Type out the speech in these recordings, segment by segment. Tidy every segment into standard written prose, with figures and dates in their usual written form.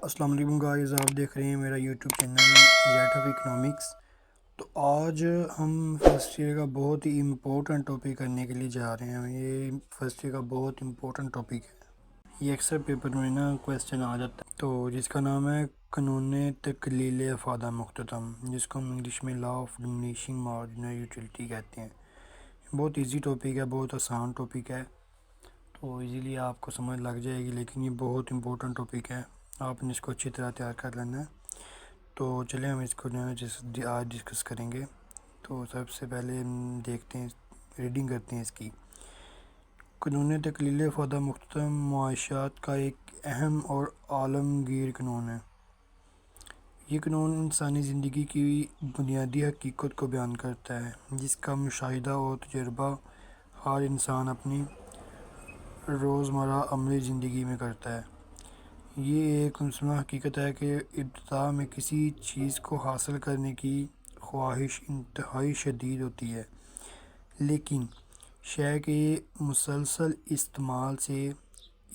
السلام علیکم گائز، آپ دیکھ رہے ہیں میرا یوٹیوب چینل زیٹ آف اکنامکس۔ تو آج ہم فرسٹ ایئر کا بہت ہی امپورٹنٹ ٹاپک کرنے کے لیے جا رہے ہیں۔ یہ فرسٹ ایئر کا بہت امپورٹنٹ ٹاپک ہے، یہ اکثر پیپر میں نا کویسچن آ جاتا ہے، تو جس کا نام ہے قانون تکلیل افادہ مختتم، جس کو ہم انگلش میں لا آف ڈمنیشنگ مارجنل یوٹیلٹی کہتے ہیں۔ بہت ایزی ٹاپک ہے، بہت آسان ٹاپک ہے، تو ایزیلی آپ کو سمجھ لگ جائے گی، لیکن یہ بہت امپورٹنٹ ٹاپک ہے، آپ نے اس کو اچھی طرح تیار کر لینا ہے۔ تو چلیں ہم اس کو جو ہے آج ڈسکس کریں گے۔ تو سب سے پہلے ہم دیکھتے ہیں، ریڈنگ کرتے ہیں اس کی۔ قانون تکلیل افادہ مختتم معاشیات کا ایک اہم اور عالمگیر قانون ہے۔ یہ قانون انسانی زندگی کی بنیادی حقیقت کو بیان کرتا ہے، جس کا مشاہدہ اور تجربہ ہر انسان اپنی روزمرہ عملی زندگی میں کرتا ہے۔ یہ ایک مسلم حقیقت ہے کہ ابتدا میں کسی چیز کو حاصل کرنے کی خواہش انتہائی شدید ہوتی ہے، لیکن شے کے مسلسل استعمال سے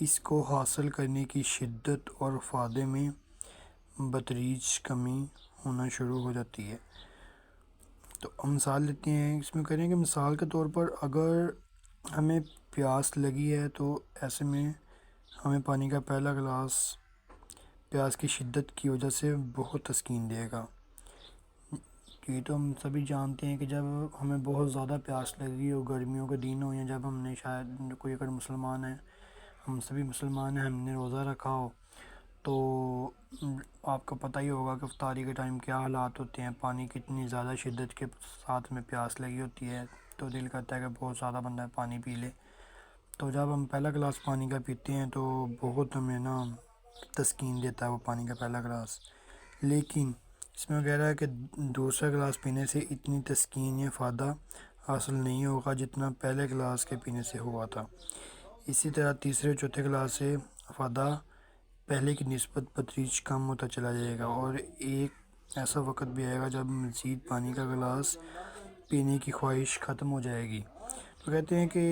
اس کو حاصل کرنے کی شدت اور فائدے میں بتدریج کمی ہونا شروع ہو جاتی ہے۔ تو ہم مثال لیتے ہیں، اس میں کریں کہ مثال کے طور پر اگر ہمیں پیاس لگی ہے تو ایسے میں ہمیں پانی کا پہلا گلاس پیاس کی شدت کی وجہ سے بہت تسکین دے گا۔ یہ تو ہم سبھی جانتے ہیں کہ جب ہمیں بہت زیادہ پیاس لگی ہو، گرمیوں کے دن ہو، یا جب ہم نے شاید کوئی اگر مسلمان ہے، ہم سبھی مسلمان ہیں، ہم نے روزہ رکھا ہو، تو آپ کو پتہ ہی ہوگا کہ افطاری کے ٹائم کیا حالات ہوتے ہیں، پانی کتنی زیادہ شدت کے ساتھ میں پیاس لگی ہوتی ہے، تو دل کرتا ہے کہ بہت زیادہ بندہ پانی پی لے۔ تو جب ہم پہلا گلاس پانی کا پیتے ہیں تو بہت ہمیں نا تسکین دیتا ہے وہ پانی کا پہلا گلاس، لیکن اس میں کہہ رہا ہے کہ دوسرا گلاس پینے سے اتنی تسکین یا فائدہ حاصل نہیں ہوگا جتنا پہلے گلاس کے پینے سے ہوا تھا۔ اسی طرح تیسرے چوتھے گلاس سے فائدہ پہلے کی نسبت بتدریج کم ہوتا چلا جائے گا، اور ایک ایسا وقت بھی آئے گا جب مزید پانی کا گلاس پینے کی خواہش ختم ہو جائے گی۔ تو کہتے ہیں کہ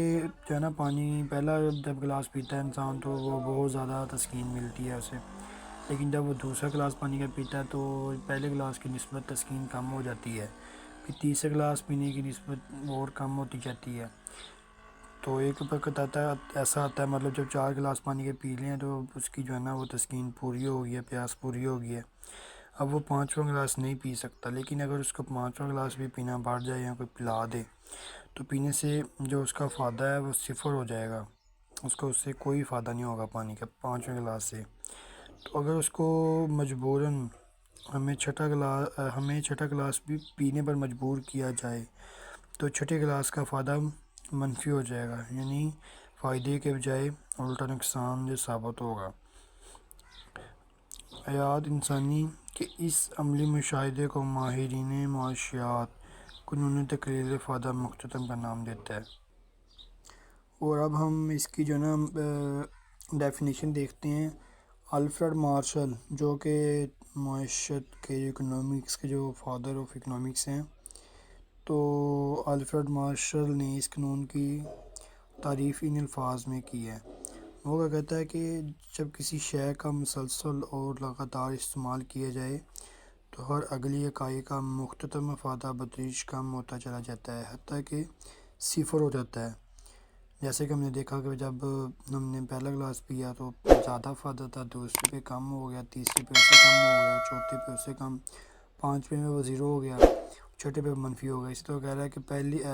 جو ہے نا پانی پہلا جب گلاس پیتا ہے انسان تو وہ بہت زیادہ تسکین ملتی ہے اسے، لیکن جب وہ دوسرا گلاس پانی کا پیتا ہے تو پہلے گلاس کی نسبت تسکین کم ہو جاتی ہے، پھر تیسرے گلاس پینے کی نسبت اور کم ہوتی جاتی ہے۔ تو ایک وقت ایسا آتا ہے، مطلب جب 4 گلاس پانی کے پی لیں تو اس کی جو ہے نا وہ تسکین پوری ہو گئی ہے، پیاس پوری ہو گئی ہے، اب وہ 5واں گلاس نہیں پی سکتا، لیکن اگر اس کو 5واں گلاس بھی پینا بڑھ جائے یا کوئی پلا دے تو پینے سے جو اس کا فائدہ ہے وہ صفر ہو جائے گا، اس سے کوئی فائدہ نہیں ہوگا پانی کا 5ویں گلاس سے۔ تو اگر اس کو مجبوراً ہمیں چھٹا گلاس بھی پینے پر مجبور کیا جائے تو چھٹے گلاس کا فائدہ منفی ہو جائے گا، یعنی فائدے کے بجائے الٹا نقصان جو ثابت ہوگا۔ حیات انسانی کے اس عملی مشاہدے کو ماہرین معاشیات قانون تکلیل افادہ مختتم کا نام دیتا ہے۔ اور اب ہم اس کی جو ہے نا ڈیفینیشن دیکھتے ہیں۔ الفریڈ مارشل، جو کہ معیشت کے اکنامکس کے جو فادر آف اکنامکس ہیں، تو الفریڈ مارشل نے اس قانون کی تعریف ان الفاظ میں کی ہے۔ وہ کیا کہتا ہے کہ جب کسی شے کا مسلسل اور لگاتار استعمال کیا جائے تو ہر اگلی اکائی کا مختتم افادہ بتدریج کم ہوتا چلا جاتا ہے، حتیٰ کہ صفر ہو جاتا ہے۔ جیسے کہ ہم نے دیکھا کہ جب ہم نے پہلا گلاس پیا تو زیادہ فائدہ تھا، دوسرے پہ کم ہو گیا، تیسرے پہ اس سے کم ہو گیا، چوتھے پہ اس سے کم، 5ویں میں وہ زیرو ہو گیا، چھٹے پہ منفی ہو گیا۔ اسی طرح کہہ رہا ہے کہ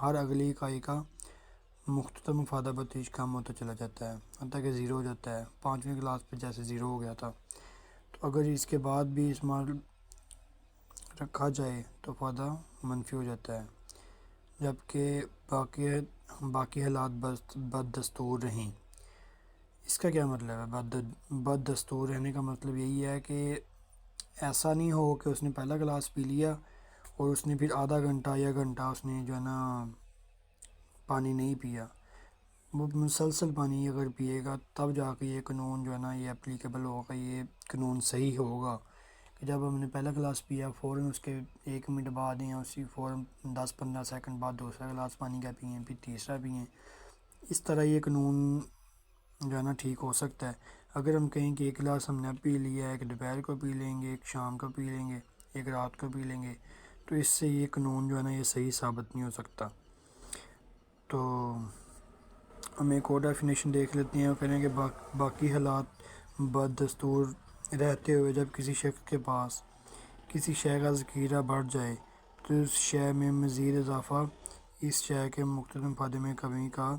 ہر اگلی اکائی کا مختتم افادہ بتدریج کم ہوتا چلا جاتا ہے، حتیٰ کہ زیرو ہو جاتا ہے۔ 5ویں گلاس پہ جیسے زیرو ہو گیا تھا، تو اگر اس کے بعد بھی استعمال رکھا جائے تو فائدہ منفی ہو جاتا ہے، جبکہ باقی حالات بد دستور رہیں۔ اس کا کیا مطلب ہے؟ بد دستور رہنے کا مطلب یہی ہے کہ ایسا نہیں ہو کہ اس نے پہلا گلاس پی لیا اور اس نے پھر آدھا گھنٹہ یا گھنٹہ اس نے جو ہے نا پانی نہیں پیا، وہ مسلسل پانی اگر پیے گا تب جا کے یہ قانون جو ہے نا یہ اپلیکیبل ہوگا، یہ قانون صحیح ہوگا۔ کہ جب ہم نے پہلا گلاس پیا فوراً اس کے 1 منٹ بعد یا اسی فوراً 10-15 سیکنڈ بعد دوسرا گلاس پانی کا پئیں، پھر تیسرا پئیں، اس طرح یہ قانون جو ہے نا ٹھیک ہو سکتا ہے۔ اگر ہم کہیں کہ ایک گلاس ہم نے اب پی لیا ہے، ایک دوپہر کو پی لیں گے، ایک شام کو پی لیں گے، ایک رات کو پی لیں گے، تو اس سے یہ قانون جو ہے نا یہ صحیح ثابت نہیں ہو سکتا۔ تو ہم ایک اور ڈیفینیشن دیکھ لیتے ہیں، وہ کہہ رہے ہیں کہ باقی حالات بدستور رہتے ہوئے جب کسی شخص کے پاس کسی شے کا ذخیرہ بڑھ جائے تو اس شے میں مزید اضافہ اس شے کے مختلف مفادے میں کمی کا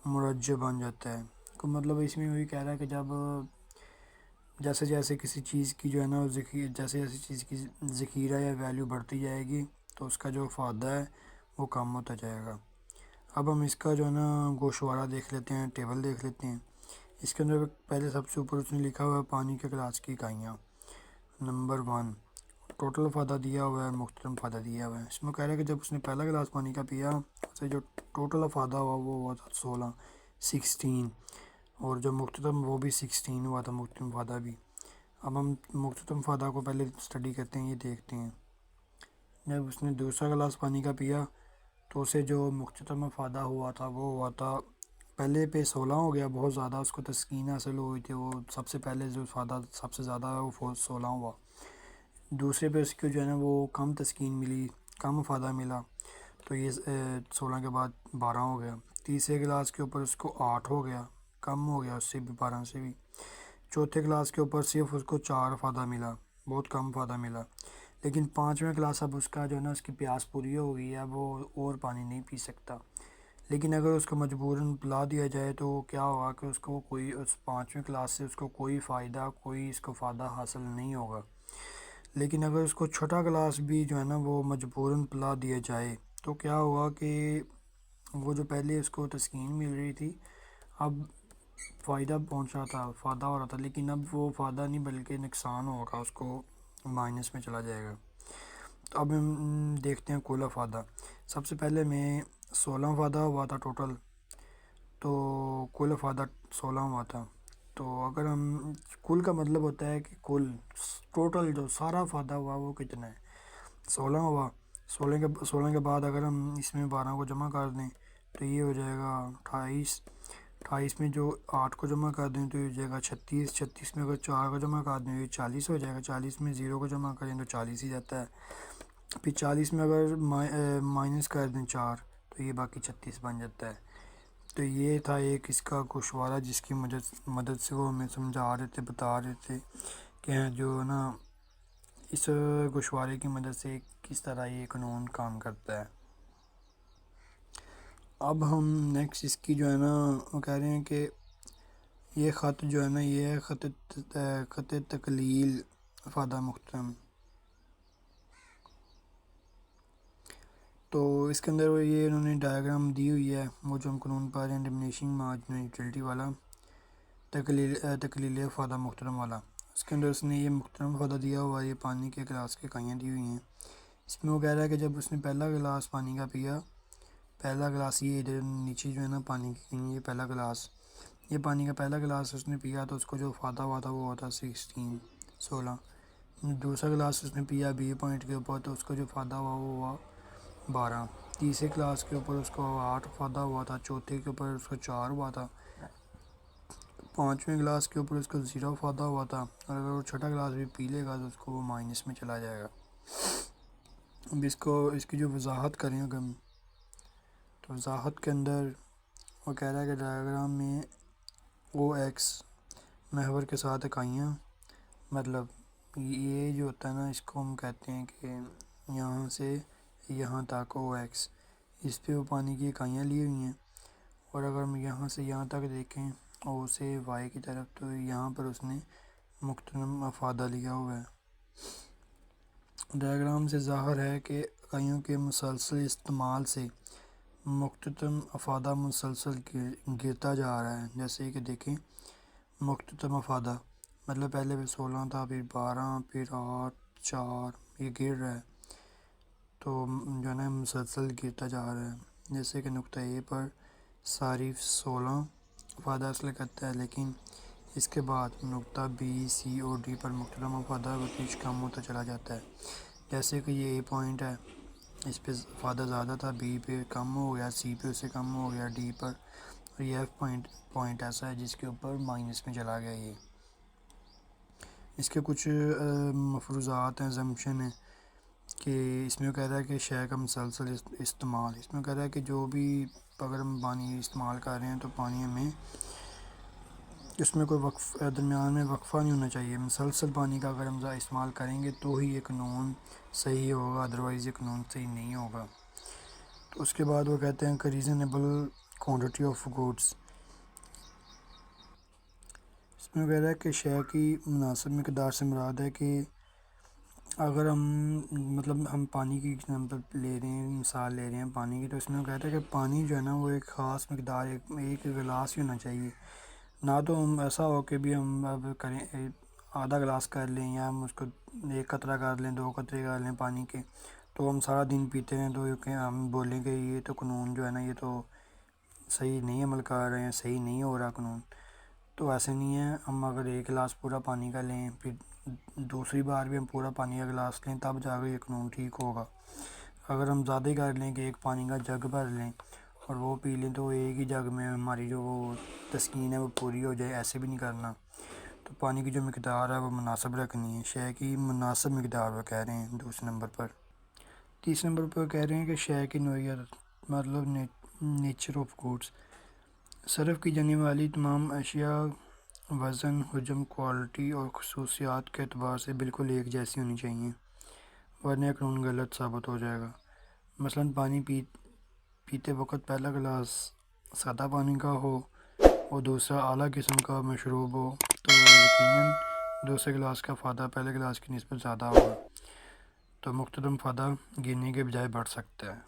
مرجع بن جاتا ہے۔ تو مطلب اس میں وہی کہہ رہا ہے کہ جب جیسے جیسے کسی چیز کی جو ہے نا جیسے جیسے چیز کی ذخیرہ یا ویلیو بڑھتی جائے گی تو اس کا جو فائدہ ہے وہ کم ہوتا جائے گا۔ اب ہم اس کا جو ہے نا گوشوارہ دیکھ لیتے ہیں، ٹیبل دیکھ لیتے ہیں۔ اس کے اندر پہلے سب سے اوپر اس نے لکھا ہوا ہے پانی کے گلاس کی اکائیاں۔ نمبر 1 ٹوٹل فائدہ دیا ہوا ہے، مخترم فائدہ دیا ہوا ہے۔ اس میں کہہ رہا ہے کہ جب اس نے پہلا گلاس پانی کا پیا اسے جو ٹوٹل فائدہ ہوا وہ ہوا تھا 16، اور جو مختتم وہ بھی 16 ہوا تھا، مختتم فائدہ بھی۔ اب ہم مختتم فائدہ کو پہلے اسٹڈی کرتے ہیں، یہ دیکھتے ہیں۔ جب اس نے دوسرا گلاس پانی کا پیا تو اسے جو مختتم فائدہ ہوا تھا وہ ہوا تھا، پہلے پہ 16 ہو گیا، بہت زیادہ اس کو تسکین حاصل ہوئی تھی، وہ سب سے پہلے جو فائدہ سب سے زیادہ ہے وہ 16 ہوا۔ دوسرے پہ اس کو جو ہے نا وہ کم تسکین ملی، کم فائدہ ملا، تو یہ 16 کے بعد 12 ہو گیا۔ تیسرے گلاس کے اوپر اس کو 8 ہو گیا، کم ہو گیا اس سے بھی، 12 سے بھی۔ چوتھے گلاس کے اوپر صرف اس کو 4 فائدہ ملا، بہت کم فائدہ ملا۔ لیکن پانچویں گلاس اب اس کا جو ہے نا اس کی پیاس پوری ہو گئی ہے، اب وہ اور پانی نہیں پی سکتا۔ لیکن اگر اس کو مجبوراً پلا دیا جائے تو کیا ہوگا کہ اس کو کوئی اس پانچویں کلاس سے اس کو کوئی فائدہ، کوئی اس کو فائدہ حاصل نہیں ہوگا۔ لیکن اگر اس کو چھوٹا گلاس بھی جو ہے نا وہ مجبوراً پلا دیا جائے تو کیا ہوگا کہ وہ جو پہلے اس کو تسکین مل رہی تھی اب فائدہ پہنچ رہا تھا، فائدہ ہو رہا تھا، لیکن اب وہ فائدہ نہیں بلکہ نقصان ہوگا، اس کو مائنس میں چلا جائے گا۔ تو اب ہم دیکھتے ہیں کل فائدہ۔ سب سے پہلے میں 16 فائدہ ہوا تھا ٹوٹل، تو کل فائدہ 16 ہوا تھا۔ تو اگر ہم کل کا مطلب ہوتا ہے کہ کل ٹوٹل جو سارا فائدہ ہوا وہ کتنا ہے، 16 ہوا۔ 16 کے بعد اگر ہم اس میں 12 کو جمع کر دیں تو یہ ہو جائے گا 28۔ 28 میں جو 8 کو جمع کر دیں تو یہ ہو جائے گا 36۔ 36 میں اگر 4 کو جمع کر دیں تو یہ 40 ہو جائے گا۔ 40 میں 0 کو جمع کریں تو 40 ہی جاتا ہے۔ پھر 40 میں اگر مائنس کر دیں 4 تو یہ باقی 36 بن جاتا ہے۔ تو یہ تھا ایک اس کا گوشوارہ جس کی مدد سے وہ ہمیں سمجھا رہے تھے، بتا رہے تھے کہ جو ہے نا اس گوشوارے کی مدد سے کس طرح یہ قانون کام کرتا ہے۔ اب ہم نیکسٹ اس کی جو ہے نا وہ کہہ رہے ہیں کہ یہ خط جو ہے نا یہ ہے خط تقلیل فائدہ مخترم۔ تو اس کے اندر یہ انہوں نے ڈائیگرام دی ہوئی ہے، وہ جو ہم قانون پا رہے ہیں ڈیمنیشنگ مارجنل یوٹیلٹی والا، تقلیل فائدہ مخترم والا۔ اس کے اندر اس نے یہ مخترم فائدہ دیا ہوا ہے، یہ پانی کے گلاس کی اکائیاں دی ہوئی ہیں۔ اس میں وہ کہہ رہا ہے کہ جب اس نے پہلا گلاس پانی کا پیا، پہلا گلاس یہ ادھر نیچے جو ہے نا پانی کی یہ پہلا گلاس، یہ پانی کا پہلا گلاس اس نے پیا تو اس کو جو فائدہ ہوا تھا وہ ہوا تھا 16۔ دوسرا گلاس اس نے پیا بی پوائنٹ کے اوپر تو اس کو جو فائدہ ہوا وہ ہوا 12۔ تیسرے گلاس کے اوپر اس کو 8 فائدہ ہوا تھا، چوتھے کے اوپر اس کو 4 ہوا تھا، پانچویں گلاس کے اوپر اس کو 0 فائدہ ہوا تھا، اور اگر وہ چھوٹا گلاس بھی پی لے گا تو اس کو وہ مائنس میں چلا جائے گا۔ اب اس کی جو وضاحت کریں اگر ہم، تو وضاحت کے اندر وہ کہہ رہا ہے کہ ڈائیگرام میں او ایکس محور کے ساتھ اکائیاں، مطلب یہ جو ہوتا ہے نا اس کو ہم کہتے ہیں کہ یہاں سے یہاں تک او ایکس، اس پہ وہ پانی کی اکائیاں لی ہوئی ہیں، اور اگر ہم یہاں سے یہاں تک دیکھیں او سے وائی کی طرف تو یہاں پر اس نے مختلف افادہ لیا ہوا ہے۔ ڈائیگرام سے ظاہر ہے کہ اکائیوں کے مسلسل استعمال سے مختتم افادہ مسلسل گرتا جا رہا ہے۔ جیسے کہ دیکھیں مختتم افادہ مطلب پہلے بھی 16 تھا، پھر 12، پھر 8، 4، یہ گر رہا ہے، تو جو ہے نا مسلسل گرتا جا رہا ہے۔ جیسے کہ نقطہ اے پر صارف 16 افادہ حاصل کرتا ہے، لیکن اس کے بعد نقطہ بی، سی اور ڈی پر مختتم افادہ بتیش کم ہوتا چلا جاتا ہے۔ جیسے کہ یہ اے پوائنٹ ہے، اس پہ افادہ زیادہ تھا، بی پہ کم ہو گیا، سی پہ اس سے کم ہو گیا، ڈی پر اور یہ ایف پوائنٹ ایسا ہے جس کے اوپر مائنس میں چلا گیا. یہ اس کے کچھ مفروضات ہیں، زمپشن ہیں کہ اس میں کہتا ہے کہ شے کا مسلسل استعمال. اس میں کہتا ہے کہ جو بھی اگر ہم پانی استعمال کر رہے ہیں تو پانی ہمیں اس میں کوئی درمیان میں وقفہ نہیں ہونا چاہیے. مسلسل پانی کا اگر ہم استعمال کریں گے تو ہی یہ قانون صحیح ہوگا، ادروائز یہ قانون صحیح نہیں ہوگا. تو اس کے بعد وہ کہتے ہیں کہ ریزنیبل کوانٹٹی آف گوڈس. اس میں کہتا ہے کہ شے کی مناسب مقدار سے مراد ہے کہ اگر ہم پانی کی ایگزامپل لے رہے ہیں، مثال لے رہے ہیں پانی کی، تو اس میں کہتا ہے کہ پانی جو ہے نا وہ ایک خاص مقدار، ایک گلاس ہی ہونا چاہیے. نہ تو ہم ایسا ہو کہ بھی ہم اب کریں آدھا گلاس کر لیں یا ہم اس کو ایک قطرہ کر لیں، 2 قطرے کر لیں پانی کے، تو ہم سارا دن پیتے ہیں تو ہم بولیں کہ یہ تو قانون جو ہے نا یہ تو صحیح نہیں عمل کر رہے ہیں، صحیح نہیں ہو رہا قانون. تو ایسے نہیں ہے. ہم اگر ایک گلاس پورا پانی کا لیں، پھر دوسری بار بھی ہم پورا پانی کا گلاس لیں، تب جا کے یہ قانون ٹھیک ہوگا. اگر ہم زیادہ ہی کر لیں کہ ایک پانی کا جگ بھر لیں اور وہ پی لیں تو ایک ہی جگ میں ہماری جو وہ تسکین ہے وہ پوری ہو جائے، ایسے بھی نہیں کرنا. تو پانی کی جو مقدار ہے وہ مناسب رکھنی ہے. شے کی مناسب مقدار وہ کہہ رہے ہیں دوسرے نمبر پر. تیسرے نمبر پر کہہ رہے ہیں کہ شے کی نوعیت مطلب نیچر آف گوڈس. صرف کی جانے والی تمام اشیاء وزن، حجم، کوالٹی اور خصوصیات کے اعتبار سے بالکل ایک جیسی ہونی چاہیے، ورنہ قانون غلط ثابت ہو جائے گا. مثلاً پانی پیتے وقت پہلا گلاس سادہ پانی کا ہو اور دوسرا اعلیٰ قسم کا مشروب ہو تو یقیناً دوسرے گلاس کا فائدہ پہلے گلاس کی نسبت زیادہ ہوگا. تو مختلف فائدہ گننے کے بجائے بڑھ سکتا ہے.